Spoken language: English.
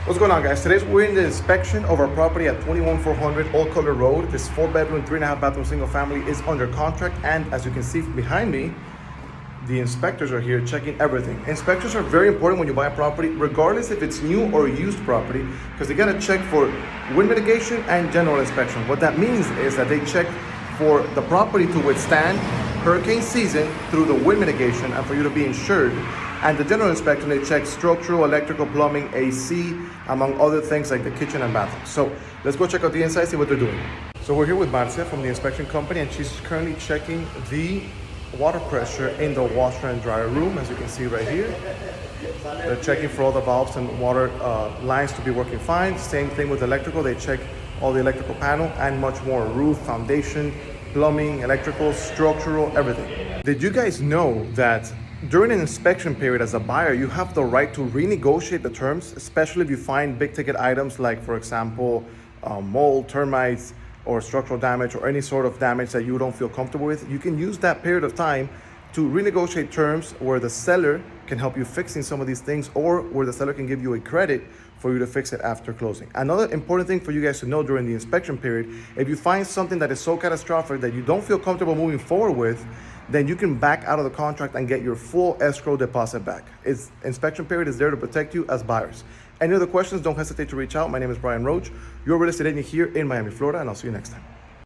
What's going on, guys? Today we're in the inspection of our property at 21400 Old Color Road. This 4-bedroom, 3.5 bathroom single family is under contract, and as you can see behind me, the inspectors are here checking everything. Inspectors are very important when you buy a property, regardless if it's new or used property, because they gotta check for wind mitigation and general inspection. What that means is that they check for the property to withstand hurricane season through the wind mitigation and for you to be insured. And the general inspection, they check structural, electrical, plumbing, AC, among other things like the kitchen and bathroom. So let's go check out the inside, see what they're doing. So we're here with Marcia from the inspection company, and she's currently checking the water pressure in the washer and dryer room, as you can see right here. They're checking for all the valves and water lines to be working fine. Same thing with electrical. They check all the electrical panel and much more: roof, foundation, plumbing, electrical, structural, everything. Did you guys know that during an inspection period as a buyer, you have the right to renegotiate the terms, especially if you find big ticket items like, for example, mold, termites, or structural damage, or any sort of damage that you don't feel comfortable with? You can use that period of time to renegotiate terms where the seller can help you fixing some of these things, or where the seller can give you a credit for you to fix it after closing. Another important thing for you guys to know during the inspection period: if you find something that is so catastrophic that you don't feel comfortable moving forward with, then you can back out of the contract and get your full escrow deposit back. Its inspection period is there to protect you as buyers. Any other questions, don't hesitate to reach out. My name is Bryan Roach, your real estate agent here in Miami, Florida, and I'll see you next time.